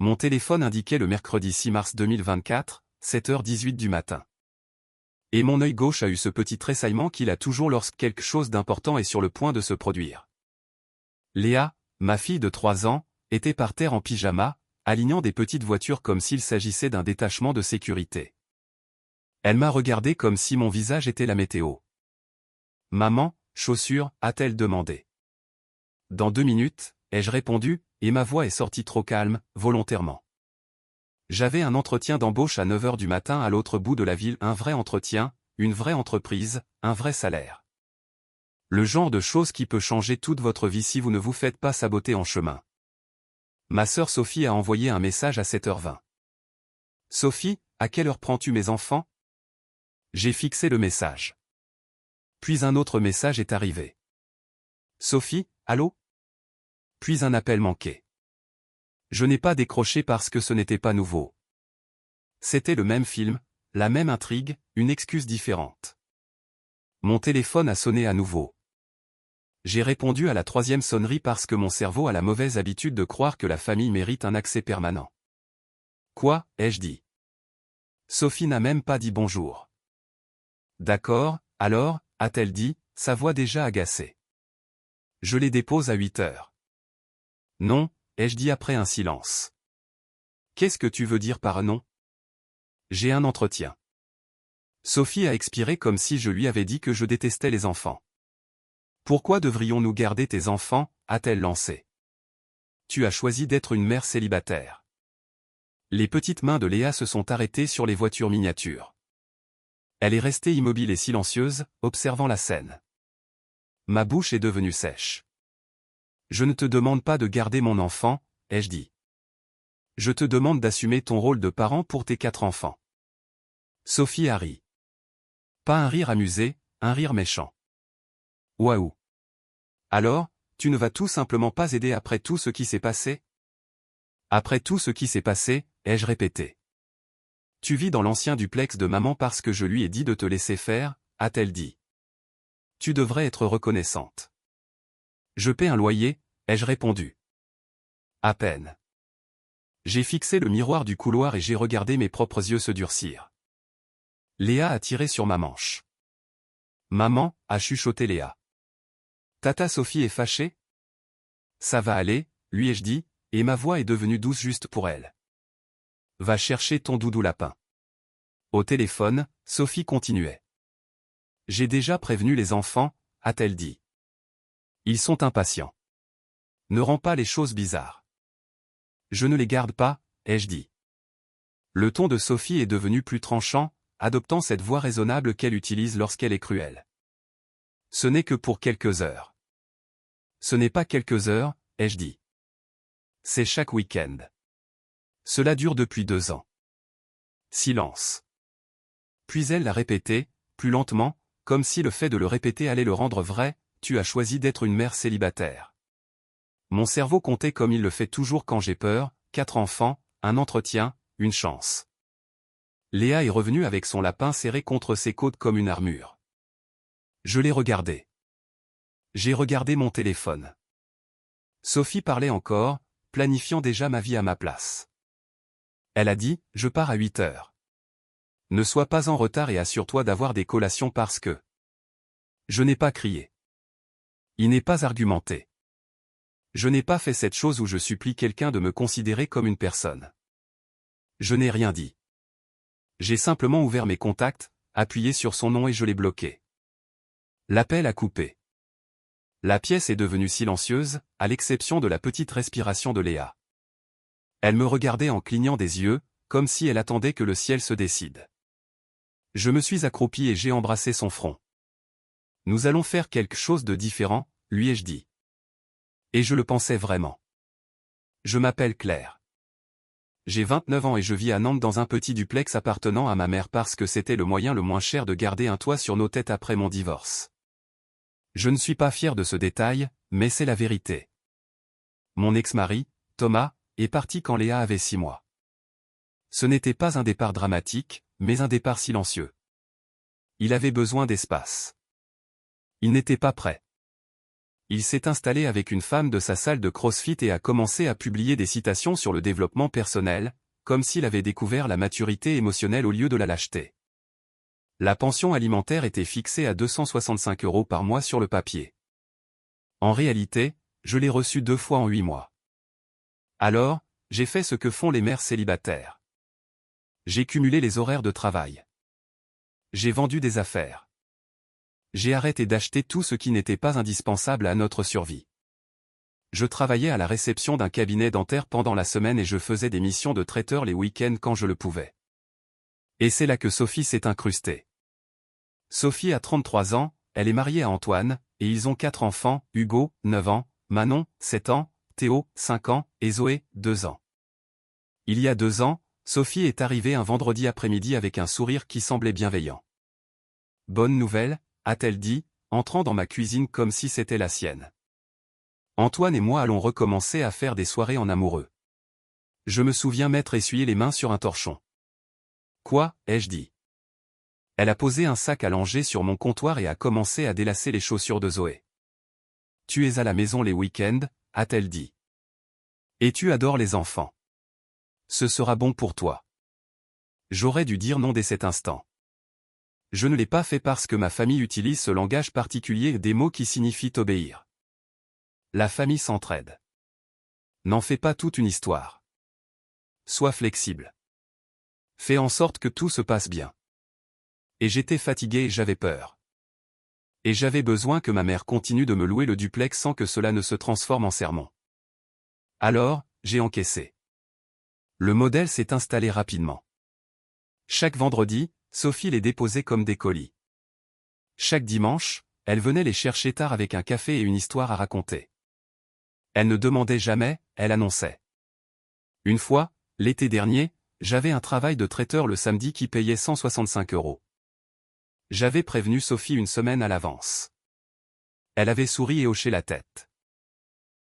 Mon téléphone indiquait le mercredi 6 mars 2024, 7h18 du matin. Et mon œil gauche a eu ce petit tressaillement qu'il a toujours lorsque quelque chose d'important est sur le point de se produire. Léa, ma fille de 3 ans, était par terre en pyjama, alignant des petites voitures comme s'il s'agissait d'un détachement de sécurité. Elle m'a regardé comme si mon visage était la météo. « Maman, chaussures ?» a-t-elle demandé. Dans 2 minutes, ai-je répondu, et ma voix est sortie trop calme, volontairement. J'avais un entretien d'embauche à 9h du matin à l'autre bout de la ville, un vrai entretien, une vraie entreprise, un vrai salaire. Le genre de choses qui peut changer toute votre vie si vous ne vous faites pas saboter en chemin. Ma sœur Sophie a envoyé un message à 7h20. Sophie, à quelle heure prends-tu mes enfants? J'ai fixé le message. Puis un autre message est arrivé. Sophie, allô? Puis un appel manqué. Je n'ai pas décroché parce que ce n'était pas nouveau. C'était le même film, la même intrigue, une excuse différente. Mon téléphone a sonné à nouveau. J'ai répondu à la 3e sonnerie parce que mon cerveau a la mauvaise habitude de croire que la famille mérite un accès permanent. Quoi, ai-je dit? Sophie n'a même pas dit bonjour. D'accord, alors, a-t-elle dit, sa voix déjà agacée. Je les dépose à 8h. Non, ai-je dit après un silence. Qu'est-ce que tu veux dire par non? J'ai un entretien. Sophie a expiré comme si je lui avais dit que je détestais les enfants. Pourquoi devrions-nous garder tes enfants, a-t-elle lancé. Tu as choisi d'être une mère célibataire. Les petites mains de Léa se sont arrêtées sur les voitures miniatures. Elle est restée immobile et silencieuse, observant la scène. Ma bouche est devenue sèche. Je ne te demande pas de garder mon enfant, ai-je dit. Je te demande d'assumer ton rôle de parent pour tes 4 enfants. Sophie a ri. Pas un rire amusé, un rire méchant. Waouh. Alors, tu ne vas tout simplement pas aider après tout ce qui s'est passé? Après tout ce qui s'est passé, ai-je répété. Tu vis dans l'ancien duplex de maman parce que je lui ai dit de te laisser faire, a-t-elle dit. Tu devrais être reconnaissante. Je paie un loyer, ai-je répondu. À peine. J'ai fixé le miroir du couloir et j'ai regardé mes propres yeux se durcir. Léa a tiré sur ma manche. Maman, a chuchoté Léa. Tata Sophie est fâchée? Ça va aller, lui ai-je dit, et ma voix est devenue douce juste pour elle. Va chercher ton doudou lapin. Au téléphone, Sophie continuait. J'ai déjà prévenu les enfants, a-t-elle dit. Ils sont impatients. Ne rends pas les choses bizarres. Je ne les garde pas, ai-je dit. Le ton de Sophie est devenu plus tranchant, adoptant cette voix raisonnable qu'elle utilise lorsqu'elle est cruelle. Ce n'est que pour quelques heures. Ce n'est pas quelques heures, ai-je dit. C'est chaque week-end. Cela dure depuis 2 ans. Silence. Puis elle l'a répété, plus lentement, comme si le fait de le répéter allait le rendre vrai, tu as choisi d'être une mère célibataire. Mon cerveau comptait comme il le fait toujours quand j'ai peur, 4 enfants, un entretien, une chance. Léa est revenue avec son lapin serré contre ses côtes comme une armure. Je l'ai regardé. J'ai regardé mon téléphone. Sophie parlait encore, planifiant déjà ma vie à ma place. Elle a dit, je pars à 8h. Ne sois pas en retard et assure-toi d'avoir des collations parce que... Je n'ai pas crié. Il n'est pas argumenté. Je n'ai pas fait cette chose où je supplie quelqu'un de me considérer comme une personne. Je n'ai rien dit. J'ai simplement ouvert mes contacts, appuyé sur son nom et je l'ai bloqué. L'appel a coupé. La pièce est devenue silencieuse, à l'exception de la petite respiration de Léa. Elle me regardait en clignant des yeux, comme si elle attendait que le ciel se décide. Je me suis accroupi et j'ai embrassé son front. Nous allons faire quelque chose de différent, lui ai-je dit. Et je le pensais vraiment. Je m'appelle Claire. J'ai 29 ans et je vis à Nantes dans un petit duplex appartenant à ma mère parce que c'était le moyen le moins cher de garder un toit sur nos têtes après mon divorce. Je ne suis pas fier de ce détail, mais c'est la vérité. Mon ex-mari, Thomas, est parti quand Léa avait 6 mois. Ce n'était pas un départ dramatique, mais un départ silencieux. Il avait besoin d'espace. Il n'était pas prêt. Il s'est installé avec une femme de sa salle de CrossFit et a commencé à publier des citations sur le développement personnel, comme s'il avait découvert la maturité émotionnelle au lieu de la lâcheté. La pension alimentaire était fixée à 265 € par mois sur le papier. En réalité, je l'ai reçue 2 fois en 8 mois. Alors, j'ai fait ce que font les mères célibataires. J'ai cumulé les horaires de travail. J'ai vendu des affaires. J'ai arrêté d'acheter tout ce qui n'était pas indispensable à notre survie. Je travaillais à la réception d'un cabinet dentaire pendant la semaine et je faisais des missions de traiteur les week-ends quand je le pouvais. Et c'est là que Sophie s'est incrustée. Sophie a 33 ans, elle est mariée à Antoine, et ils ont 4 enfants, Hugo, 9 ans, Manon, 7 ans, Théo, 5 ans, et Zoé, 2 ans. Il y a 2 ans, Sophie est arrivée un vendredi après-midi avec un sourire qui semblait bienveillant. « Bonne nouvelle », a-t-elle dit, entrant dans ma cuisine comme si c'était la sienne. Antoine et moi allons recommencer à faire des soirées en amoureux. Je me souviens m'être essuyé les mains sur un torchon. Quoi, ai-je dit. Elle a posé un sac à langer sur mon comptoir et a commencé à délasser les chaussures de Zoé. Tu es à la maison les week-ends, a-t-elle dit. Et tu adores les enfants. Ce sera bon pour toi. J'aurais dû dire non dès cet instant. Je ne l'ai pas fait parce que ma famille utilise ce langage particulier des mots qui signifient obéir. La famille s'entraide. N'en fais pas toute une histoire. Sois flexible. Fais en sorte que tout se passe bien. Et j'étais fatigué et j'avais peur. Et j'avais besoin que ma mère continue de me louer le duplex sans que cela ne se transforme en sermon. Alors, j'ai encaissé. Le modèle s'est installé rapidement. Chaque vendredi, Sophie les déposait comme des colis. Chaque dimanche, elle venait les chercher tard avec un café et une histoire à raconter. Elle ne demandait jamais, elle annonçait. Une fois, l'été dernier, j'avais un travail de traiteur le samedi qui payait 165 €. J'avais prévenu Sophie une semaine à l'avance. Elle avait souri et hoché la tête.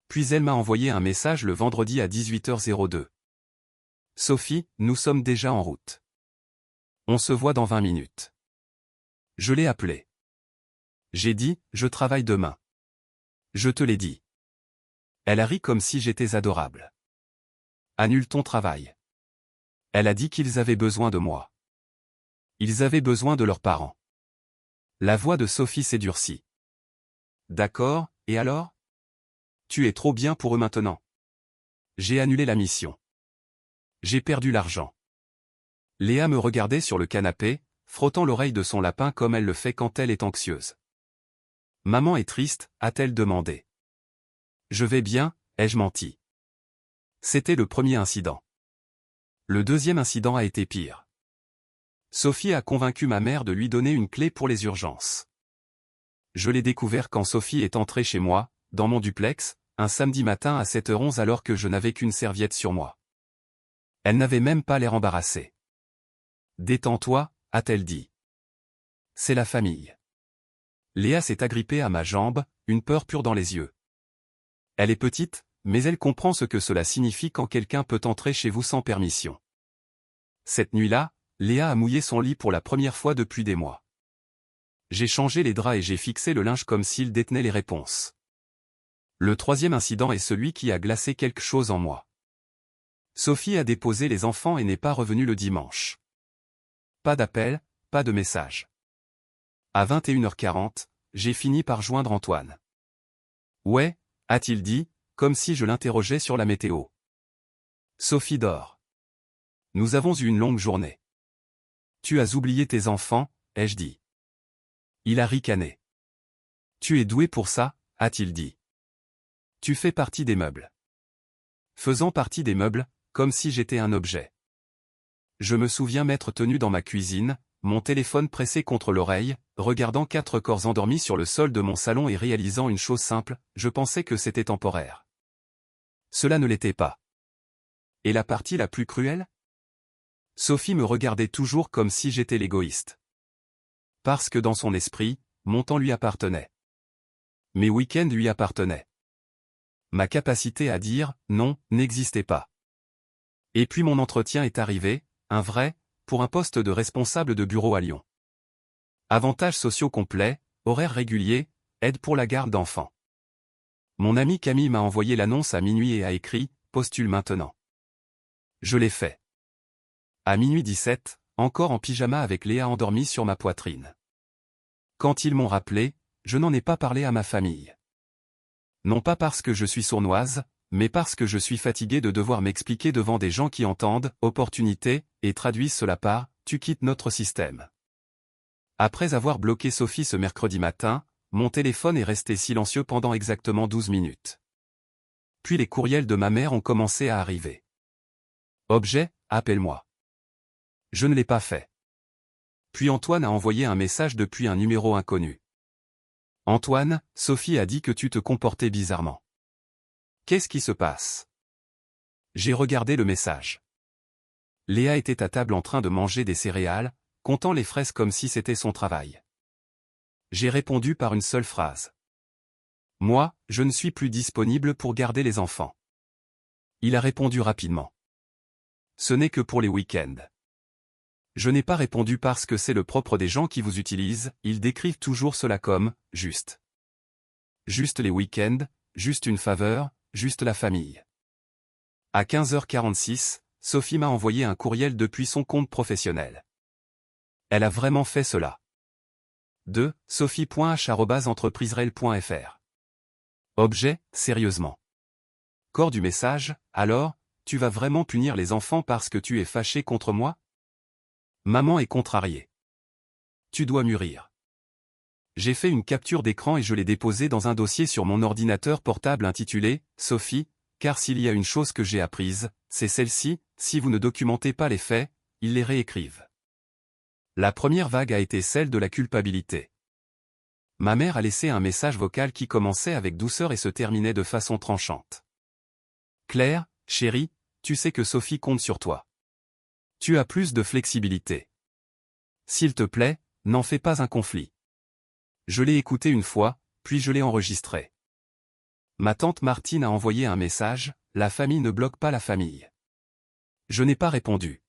Puis elle m'a envoyé un message le vendredi à 18h02. Sophie, nous sommes déjà en route. On se voit dans 20 minutes. Je l'ai appelée. J'ai dit, je travaille demain. Je te l'ai dit. Elle a ri comme si j'étais adorable. Annule ton travail. Elle a dit qu'ils avaient besoin de moi. Ils avaient besoin de leurs parents. La voix de Sophie s'est durcie. D'accord, et alors? Tu es trop bien pour eux maintenant. J'ai annulé la mission. J'ai perdu l'argent. Léa me regardait sur le canapé, frottant l'oreille de son lapin comme elle le fait quand elle est anxieuse. Maman est triste, a-t-elle demandé. Je vais bien, ai-je menti. C'était le premier incident. Le deuxième incident a été pire. Sophie a convaincu ma mère de lui donner une clé pour les urgences. Je l'ai découvert quand Sophie est entrée chez moi, dans mon duplex, un samedi matin à 7h11 alors que je n'avais qu'une serviette sur moi. Elle n'avait même pas l'air embarrassée. Détends-toi, a-t-elle dit. C'est la famille. Léa s'est agrippée à ma jambe, une peur pure dans les yeux. Elle est petite, mais elle comprend ce que cela signifie quand quelqu'un peut entrer chez vous sans permission. Cette nuit-là, Léa a mouillé son lit pour la première fois depuis des mois. J'ai changé les draps et j'ai fixé le linge comme s'il détenait les réponses. Le troisième incident est celui qui a glacé quelque chose en moi. Sophie a déposé les enfants et n'est pas revenue le dimanche. Pas d'appel, pas de message. À 21h40, j'ai fini par joindre Antoine. Ouais, a-t-il dit, comme si je l'interrogeais sur la météo. Sophie dort. Nous avons eu une longue journée. Tu as oublié tes enfants, ai-je dit. Il a ricané. Tu es doué pour ça, a-t-il dit. Tu fais partie des meubles. Faisant partie des meubles, comme si j'étais un objet. Je me souviens m'être tenu dans ma cuisine, mon téléphone pressé contre l'oreille, regardant 4 corps endormis sur le sol de mon salon et réalisant une chose simple, je pensais que c'était temporaire. Cela ne l'était pas. Et la partie la plus cruelle? Sophie me regardait toujours comme si j'étais l'égoïste. Parce que dans son esprit, mon temps lui appartenait. Mes week-ends lui appartenaient. Ma capacité à dire « non » n'existait pas. Et puis mon entretien est arrivé, un vrai, pour un poste de responsable de bureau à Lyon. Avantages sociaux complets, horaires réguliers, aide pour la garde d'enfants. Mon ami Camille m'a envoyé l'annonce à minuit et a écrit « Postule maintenant ». Je l'ai fait. À minuit 17, encore en pyjama avec Léa endormie sur ma poitrine. Quand ils m'ont rappelé, je n'en ai pas parlé à ma famille. Non pas parce que je suis sournoise, mais parce que je suis fatigué de devoir m'expliquer devant des gens qui entendent « opportunité » et traduisent cela par « tu quittes notre système ». Après avoir bloqué Sophie ce mercredi matin, mon téléphone est resté silencieux pendant exactement 12 minutes. Puis les courriels de ma mère ont commencé à arriver. Objet, appelle-moi. Je ne l'ai pas fait. Puis Antoine a envoyé un message depuis un numéro inconnu. Antoine, Sophie a dit que tu te comportais bizarrement. Qu'est-ce qui se passe? J'ai regardé le message. Léa était à table en train de manger des céréales, comptant les fraises comme si c'était son travail. J'ai répondu par une seule phrase. Moi, je ne suis plus disponible pour garder les enfants. Il a répondu rapidement. Ce n'est que pour les week-ends. Je n'ai pas répondu parce que c'est le propre des gens qui vous utilisent, ils décrivent toujours cela comme « juste ». Juste les week-ends, juste une faveur, juste la famille. À 15h46, Sophie m'a envoyé un courriel depuis son compte professionnel. Elle a vraiment fait cela. 2. sophie.h@entrepriserel.fr. Objet, sérieusement. Corps du message, alors, tu vas vraiment punir les enfants parce que tu es fâché contre moi? Maman est contrariée. Tu dois mûrir. J'ai fait une capture d'écran et je l'ai déposée dans un dossier sur mon ordinateur portable intitulé « Sophie », car s'il y a une chose que j'ai apprise, c'est celle-ci, si vous ne documentez pas les faits, ils les réécrivent. La première vague a été celle de la culpabilité. Ma mère a laissé un message vocal qui commençait avec douceur et se terminait de façon tranchante. Claire, chérie, tu sais que Sophie compte sur toi. Tu as plus de flexibilité. S'il te plaît, n'en fais pas un conflit. Je l'ai écouté une fois, puis je l'ai enregistré. Ma tante Martine a envoyé un message, la famille ne bloque pas la famille. Je n'ai pas répondu.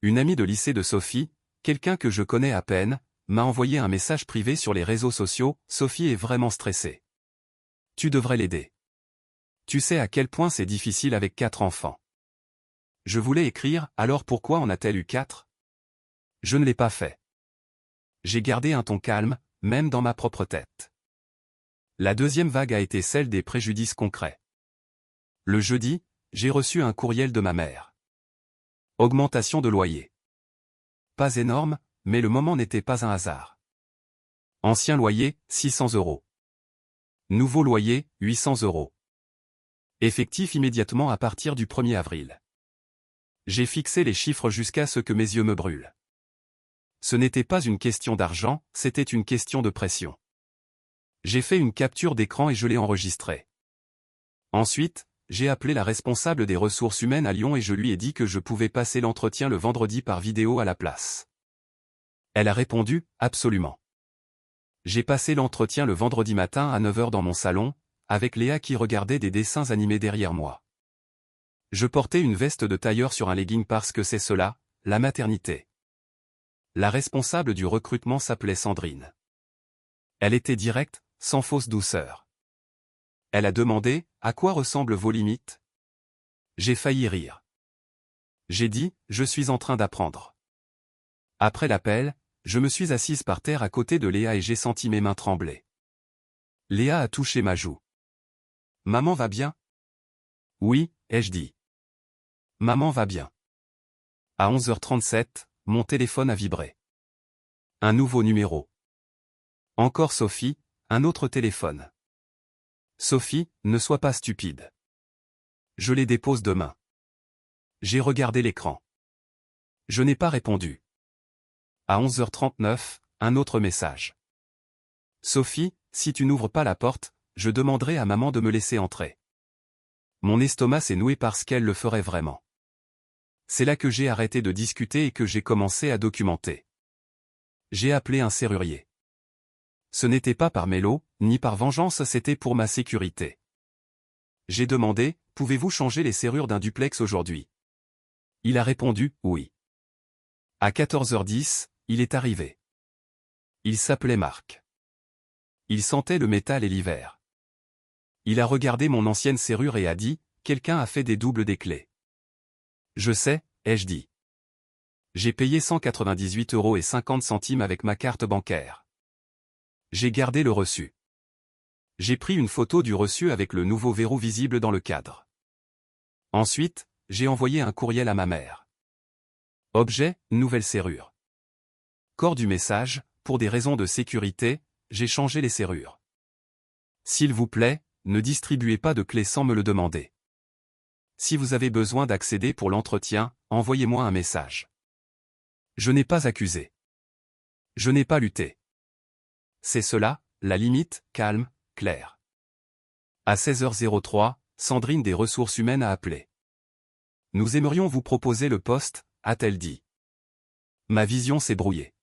Une amie de lycée de Sophie, quelqu'un que je connais à peine, m'a envoyé un message privé sur les réseaux sociaux, Sophie est vraiment stressée. Tu devrais l'aider. Tu sais à quel point c'est difficile avec 4 enfants. Je voulais écrire, alors pourquoi en a-t-elle eu 4? Je ne l'ai pas fait. J'ai gardé un ton calme, même dans ma propre tête. La deuxième vague a été celle des préjudices concrets. Le jeudi, j'ai reçu un courriel de ma mère. Augmentation de loyer. Pas énorme, mais le moment n'était pas un hasard. Ancien loyer, 600 €. Nouveau loyer, 800 €. Effectif immédiatement à partir du 1er avril. J'ai fixé les chiffres jusqu'à ce que mes yeux me brûlent. Ce n'était pas une question d'argent, c'était une question de pression. J'ai fait une capture d'écran et je l'ai enregistrée. Ensuite, j'ai appelé la responsable des ressources humaines à Lyon et je lui ai dit que je pouvais passer l'entretien le vendredi par vidéo à la place. Elle a répondu, absolument. J'ai passé l'entretien le vendredi matin à 9 h dans mon salon, avec Léa qui regardait des dessins animés derrière moi. Je portais une veste de tailleur sur un legging parce que c'est cela, la maternité. La responsable du recrutement s'appelait Sandrine. Elle était directe, sans fausse douceur. Elle a demandé, à quoi ressemblent vos limites? J'ai failli rire. J'ai dit, je suis en train d'apprendre. Après l'appel, je me suis assise par terre à côté de Léa et j'ai senti mes mains trembler. Léa a touché ma joue. Maman va bien? Oui, ai-je dit. Maman va bien. À 11h37, mon téléphone a vibré. Un nouveau numéro. Encore Sophie, un autre téléphone. Sophie, ne sois pas stupide. Je les dépose demain. J'ai regardé l'écran. Je n'ai pas répondu. À 11h39, un autre message. Sophie, si tu n'ouvres pas la porte, je demanderai à maman de me laisser entrer. Mon estomac s'est noué parce qu'elle le ferait vraiment. C'est là que j'ai arrêté de discuter et que j'ai commencé à documenter. J'ai appelé un serrurier. Ce n'était pas par mélo, ni par vengeance, c'était pour ma sécurité. J'ai demandé, pouvez-vous changer les serrures d'un duplex aujourd'hui? Il a répondu, oui. À 14h10, il est arrivé. Il s'appelait Marc. Il sentait le métal et l'hiver. Il a regardé mon ancienne serrure et a dit, quelqu'un a fait des doubles des clés. Je sais, ai-je dit. J'ai payé 198,50 € avec ma carte bancaire. J'ai gardé le reçu. J'ai pris une photo du reçu avec le nouveau verrou visible dans le cadre. Ensuite, j'ai envoyé un courriel à ma mère. Objet, nouvelle serrure. Corps du message, pour des raisons de sécurité, j'ai changé les serrures. S'il vous plaît, ne distribuez pas de clés sans me le demander. Si vous avez besoin d'accéder pour l'entretien, envoyez-moi un message. Je n'ai pas accusé. Je n'ai pas lutté. C'est cela, la limite, calme, Claire. À 16h03, Sandrine des ressources humaines a appelé. Nous aimerions vous proposer le poste, a-t-elle dit. Ma vision s'est brouillée.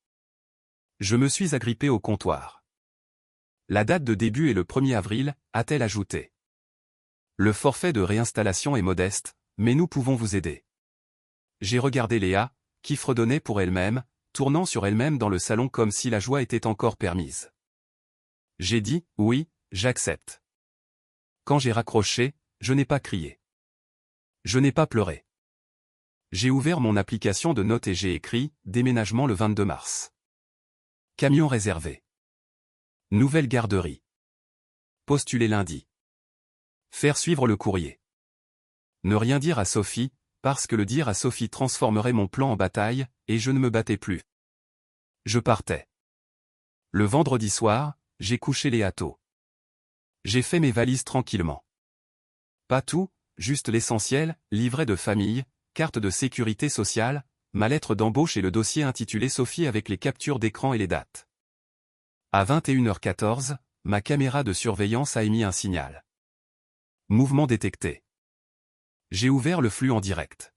Je me suis agrippé au comptoir. La date de début est le 1er avril, a-t-elle ajouté. Le forfait de réinstallation est modeste, mais nous pouvons vous aider. J'ai regardé Léa, qui fredonnait pour elle-même, tournant sur elle-même dans le salon comme si la joie était encore permise. J'ai dit, oui, j'accepte. Quand j'ai raccroché, je n'ai pas crié. Je n'ai pas pleuré. J'ai ouvert mon application de notes et j'ai écrit « Déménagement le 22 mars ». Camion réservé. Nouvelle garderie. Postuler lundi. Faire suivre le courrier. Ne rien dire à Sophie, parce que le dire à Sophie transformerait mon plan en bataille, et je ne me battais plus. Je partais. Le vendredi soir, j'ai couché Léa tôt. J'ai fait mes valises tranquillement. Pas tout, juste l'essentiel, livret de famille, carte de sécurité sociale, ma lettre d'embauche et le dossier intitulé Sophie avec les captures d'écran et les dates. À 21h14, ma caméra de surveillance a émis un signal. Mouvement détecté. J'ai ouvert le flux en direct.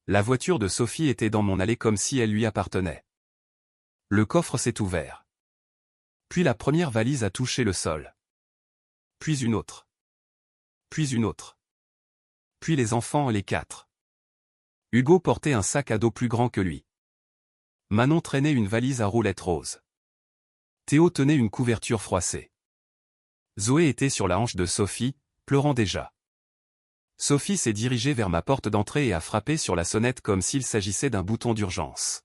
La voiture de Sophie était dans mon allée comme si elle lui appartenait. Le coffre s'est ouvert. Puis la première valise a touché le sol. Puis une autre. Puis une autre. Puis les enfants et les 4. Hugo portait un sac à dos plus grand que lui. Manon traînait une valise à roulettes roses. Théo tenait une couverture froissée. Zoé était sur la hanche de Sophie, pleurant déjà. Sophie s'est dirigée vers ma porte d'entrée et a frappé sur la sonnette comme s'il s'agissait d'un bouton d'urgence.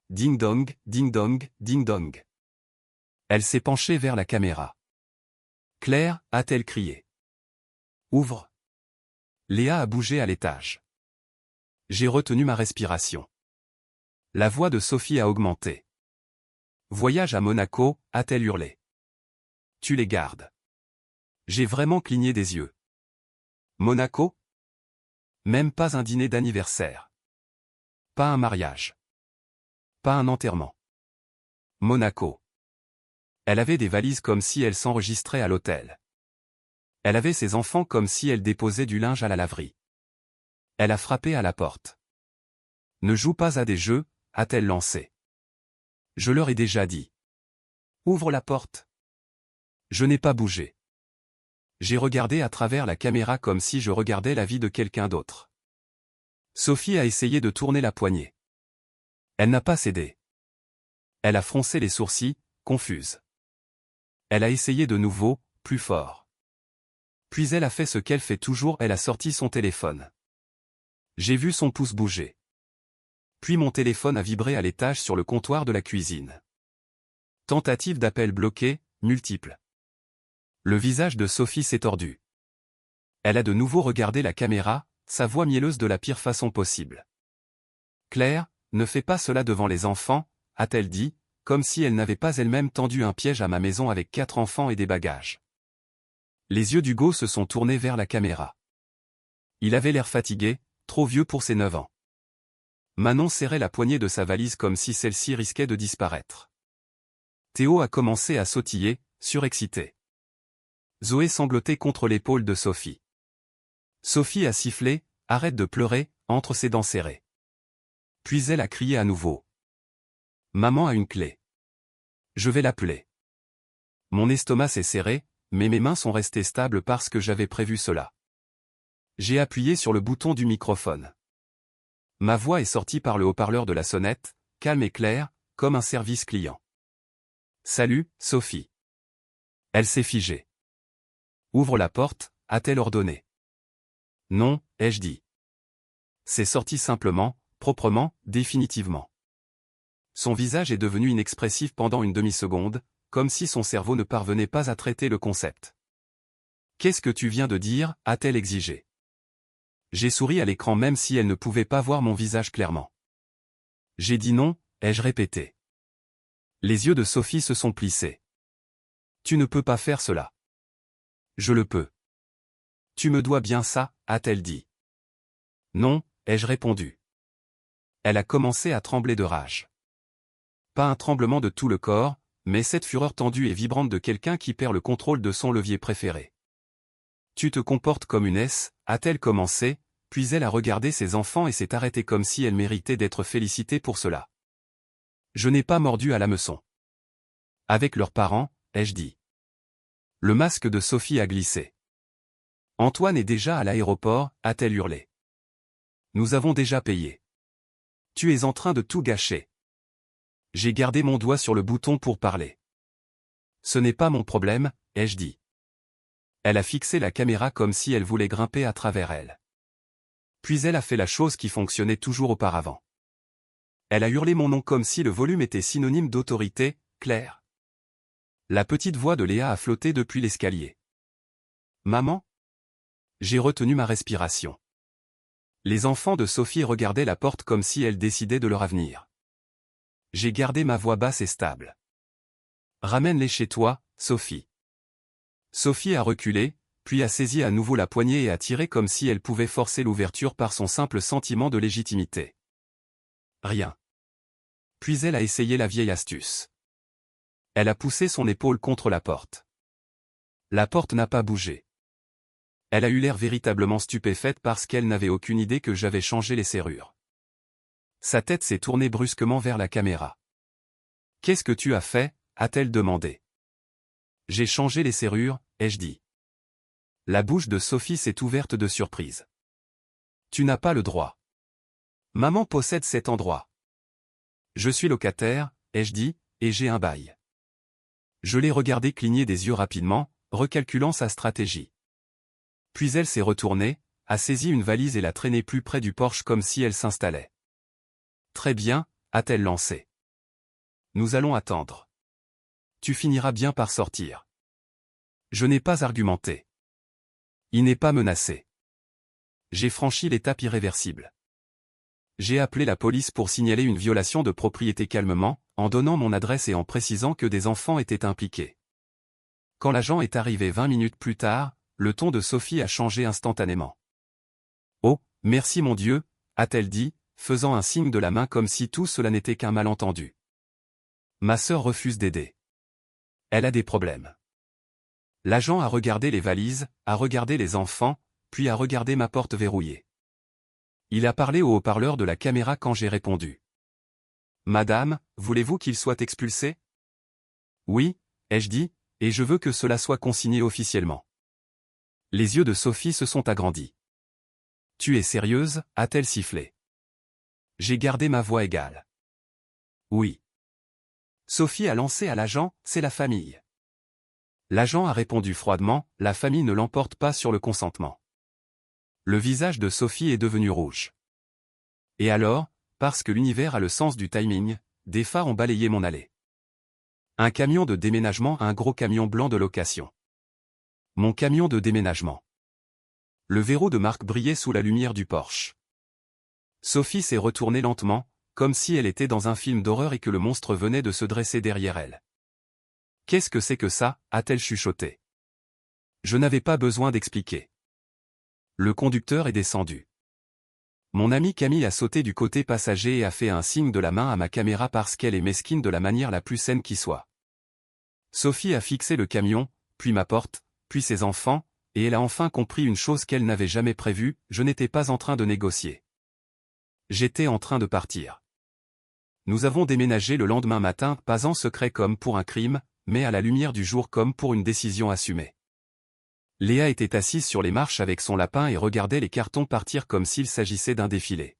Ding dong, ding dong, ding dong. Elle s'est penchée vers la caméra. Claire, a-t-elle crié. Ouvre. Léa a bougé à l'étage. J'ai retenu ma respiration. La voix de Sophie a augmenté. Voyage à Monaco, a-t-elle hurlé. Tu les gardes. J'ai vraiment cligné des yeux. Monaco? Même pas un dîner d'anniversaire. Pas un mariage. Pas un enterrement. Monaco. Elle avait des valises comme si elle s'enregistrait à l'hôtel. Elle avait ses enfants comme si elle déposait du linge à la laverie. Elle a frappé à la porte. Ne joue pas à des jeux, a-t-elle lancé. Je leur ai déjà dit. Ouvre la porte. Je n'ai pas bougé. J'ai regardé à travers la caméra comme si je regardais la vie de quelqu'un d'autre. Sophie a essayé de tourner la poignée. Elle n'a pas cédé. Elle a froncé les sourcils, confuse. Elle a essayé de nouveau, plus fort. Puis elle a fait ce qu'elle fait toujours, elle a sorti son téléphone. J'ai vu son pouce bouger. Puis mon téléphone a vibré à l'étage sur le comptoir de la cuisine. Tentative d'appel bloquée, multiple. Le visage de Sophie s'est tordu. Elle a de nouveau regardé la caméra, sa voix mielleuse de la pire façon possible. Claire, ne fais pas cela devant les enfants, a-t-elle dit, comme si elle n'avait pas elle-même tendu un piège à ma maison avec 4 enfants et des bagages. Les yeux d'Hugo se sont tournés vers la caméra. Il avait l'air fatigué, trop vieux pour ses 9 ans. Manon serrait la poignée de sa valise comme si celle-ci risquait de disparaître. Théo a commencé à sautiller, surexcité. Zoé sanglotait contre l'épaule de Sophie. Sophie a sifflé, arrête de pleurer, entre ses dents serrées. Puis elle a crié à nouveau. Maman a une clé. Je vais l'appeler. Mon estomac s'est serré, mais mes mains sont restées stables parce que j'avais prévu cela. J'ai appuyé sur le bouton du microphone. Ma voix est sortie par le haut-parleur de la sonnette, calme et claire, comme un service client. Salut, Sophie. Elle s'est figée. Ouvre la porte, a-t-elle ordonné. Non, ai-je dit. C'est sorti simplement, proprement, définitivement. Son visage est devenu inexpressif pendant une demi-seconde, comme si son cerveau ne parvenait pas à traiter le concept. Qu'est-ce que tu viens de dire, a-t-elle exigé. J'ai souri à l'écran même si elle ne pouvait pas voir mon visage clairement. J'ai dit non, ai-je répété. Les yeux de Sophie se sont plissés. Tu ne peux pas faire cela. Je le peux. Tu me dois bien ça, a-t-elle dit. Non, ai-je répondu. Elle a commencé à trembler de rage. Pas un tremblement de tout le corps, mais cette fureur tendue et vibrante de quelqu'un qui perd le contrôle de son levier préféré. Tu te comportes comme une S, a-t-elle commencé, puis elle a regardé ses enfants et s'est arrêtée comme si elle méritait d'être félicitée pour cela. Je n'ai pas mordu à l'hameçon. Avec leurs parents, ai-je dit. Le masque de Sophie a glissé. Antoine est déjà à l'aéroport, a-t-elle hurlé. Nous avons déjà payé. Tu es en train de tout gâcher. J'ai gardé mon doigt sur le bouton pour parler. Ce n'est pas mon problème, ai-je dit. Elle a fixé la caméra comme si elle voulait grimper à travers elle. Puis elle a fait la chose qui fonctionnait toujours auparavant. Elle a hurlé mon nom comme si le volume était synonyme d'autorité, Claire. La petite voix de Léa a flotté depuis l'escalier. Maman ? J'ai retenu ma respiration. Les enfants de Sophie regardaient la porte comme si elle décidait de leur avenir. J'ai gardé ma voix basse et stable. Ramène-les chez toi, Sophie. Sophie a reculé, puis a saisi à nouveau la poignée et a tiré comme si elle pouvait forcer l'ouverture par son simple sentiment de légitimité. Rien. Puis elle a essayé la vieille astuce. Elle a poussé son épaule contre la porte. La porte n'a pas bougé. Elle a eu l'air véritablement stupéfaite parce qu'elle n'avait aucune idée que j'avais changé les serrures. Sa tête s'est tournée brusquement vers la caméra. « Qu'est-ce que tu as fait ?» a-t-elle demandé. « J'ai changé les serrures, ai-je dit. » La bouche de Sophie s'est ouverte de surprise. « Tu n'as pas le droit. Maman possède cet endroit. » « Je suis locataire, ai-je dit, et j'ai un bail. » Je l'ai regardé cligner des yeux rapidement, recalculant sa stratégie. Puis elle s'est retournée, a saisi une valise et l'a traînée plus près du porche comme si elle s'installait. « Très bien, » a-t-elle lancé. « Nous allons attendre. Tu finiras bien par sortir. » Je n'ai pas argumenté. Il n'est pas menacé. J'ai franchi l'étape irréversible. J'ai appelé la police pour signaler une violation de propriété calmement, en donnant mon adresse et en précisant que des enfants étaient impliqués. Quand l'agent est arrivé 20 minutes plus tard, le ton de Sophie a changé instantanément. « Oh, merci mon Dieu », a-t-elle dit, faisant un signe de la main comme si tout cela n'était qu'un malentendu. Ma sœur refuse d'aider. Elle a des problèmes. L'agent a regardé les valises, a regardé les enfants, puis a regardé ma porte verrouillée. Il a parlé au haut-parleur de la caméra quand j'ai répondu. « Madame, voulez-vous qu'il soit expulsé ?»« Oui, » ai-je dit, et je veux que cela soit consigné officiellement. Les yeux de Sophie se sont agrandis. « Tu es sérieuse ?» a-t-elle sifflé. J'ai gardé ma voix égale. « Oui. » Sophie a lancé à l'agent, « C'est la famille. » L'agent a répondu froidement, « La famille ne l'emporte pas sur le consentement. » Le visage de Sophie est devenu rouge. Et alors, parce que l'univers a le sens du timing, des phares ont balayé mon allée. Un camion de déménagement, un gros camion blanc de location. Mon camion de déménagement. Le verrou de marque brillait sous la lumière du Porsche. Sophie s'est retournée lentement, comme si elle était dans un film d'horreur et que le monstre venait de se dresser derrière elle. « Qu'est-ce que c'est que ça ?» a-t-elle chuchoté. Je n'avais pas besoin d'expliquer. Le conducteur est descendu. Mon amie Camille a sauté du côté passager et a fait un signe de la main à ma caméra parce qu'elle est mesquine de la manière la plus saine qui soit. Sophie a fixé le camion, puis ma porte, puis ses enfants, et elle a enfin compris une chose qu'elle n'avait jamais prévue, je n'étais pas en train de négocier. J'étais en train de partir. Nous avons déménagé le lendemain matin, pas en secret comme pour un crime, mais à la lumière du jour comme pour une décision assumée. Léa était assise sur les marches avec son lapin et regardait les cartons partir comme s'il s'agissait d'un défilé.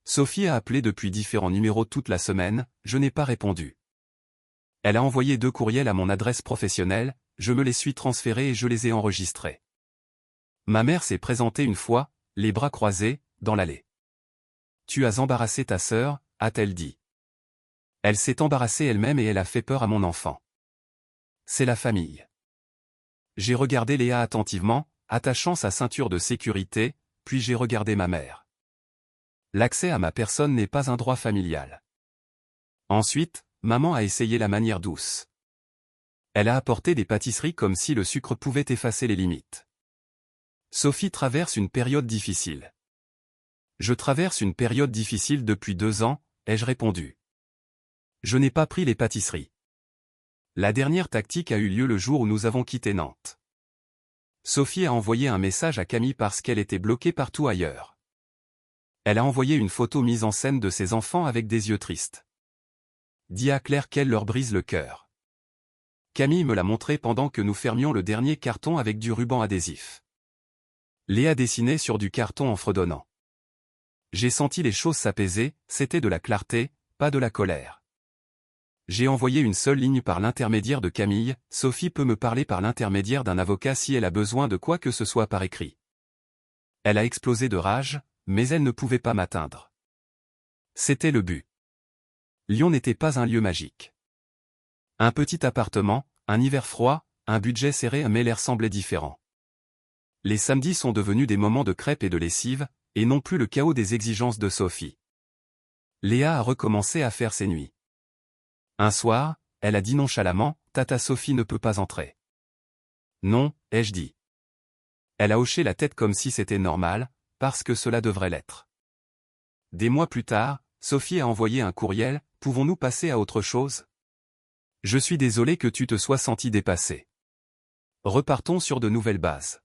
Sophie a appelé depuis différents numéros toute la semaine, je n'ai pas répondu. Elle a envoyé 2 courriels à mon adresse professionnelle, je me les suis transférés et je les ai enregistrés. Ma mère s'est présentée une fois, les bras croisés, dans l'allée. « Tu as embarrassé ta sœur » a-t-elle dit. Elle s'est embarrassée elle-même et elle a fait peur à mon enfant. C'est la famille. J'ai regardé Léa attentivement, attachant sa ceinture de sécurité, puis j'ai regardé ma mère. L'accès à ma personne n'est pas un droit familial. Ensuite, maman a essayé la manière douce. Elle a apporté des pâtisseries comme si le sucre pouvait effacer les limites. Sophie traverse une période difficile. Je traverse une période difficile depuis 2 ans, ai-je répondu. Je n'ai pas pris les pâtisseries. La dernière tactique a eu lieu le jour où nous avons quitté Nantes. Sophie a envoyé un message à Camille parce qu'elle était bloquée partout ailleurs. Elle a envoyé une photo mise en scène de ses enfants avec des yeux tristes. Dis à Claire qu'elle leur brise le cœur. Camille me l'a montré pendant que nous fermions le dernier carton avec du ruban adhésif. Léa dessinait sur du carton en fredonnant. J'ai senti les choses s'apaiser, c'était de la clarté, pas de la colère. J'ai envoyé une seule ligne par l'intermédiaire de Camille, Sophie peut me parler par l'intermédiaire d'un avocat si elle a besoin de quoi que ce soit par écrit. Elle a explosé de rage, mais elle ne pouvait pas m'atteindre. C'était le but. Lyon n'était pas un lieu magique. Un petit appartement, un hiver froid, un budget serré mais l'air semblait différent. Les samedis sont devenus des moments de crêpes et de lessive, et non plus le chaos des exigences de Sophie. Léa a recommencé à faire ses nuits. Un soir, elle a dit nonchalamment, « Tata Sophie ne peut pas entrer. » Non, ai-je dit. Elle a hoché la tête comme si c'était normal, parce que cela devrait l'être. Des mois plus tard, Sophie a envoyé un courriel, « Pouvons-nous passer à autre chose ? Je suis désolé que tu te sois senti dépassé. Repartons sur de nouvelles bases. »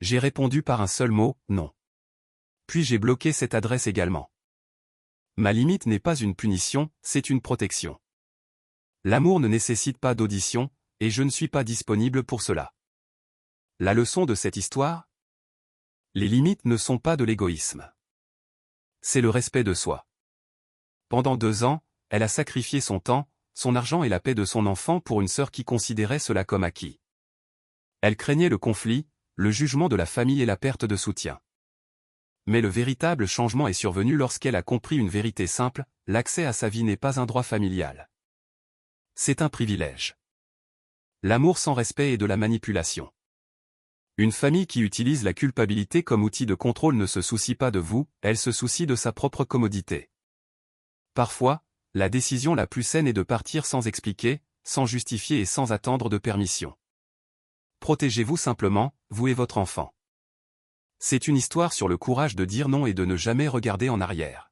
J'ai répondu par un seul mot, « Non. » Puis j'ai bloqué cette adresse également. Ma limite n'est pas une punition, c'est une protection. L'amour ne nécessite pas d'audition, et je ne suis pas disponible pour cela. La leçon de cette histoire ? Les limites ne sont pas de l'égoïsme. C'est le respect de soi. Pendant 2 ans, elle a sacrifié son temps, son argent et la paix de son enfant pour une sœur qui considérait cela comme acquis. Elle craignait le conflit, le jugement de la famille et la perte de soutien. Mais le véritable changement est survenu lorsqu'elle a compris une vérité simple, l'accès à sa vie n'est pas un droit familial. C'est un privilège. L'amour sans respect est de la manipulation. Une famille qui utilise la culpabilité comme outil de contrôle ne se soucie pas de vous, elle se soucie de sa propre commodité. Parfois, la décision la plus saine est de partir sans expliquer, sans justifier et sans attendre de permission. Protégez-vous simplement, vous et votre enfant. C'est une histoire sur le courage de dire non et de ne jamais regarder en arrière.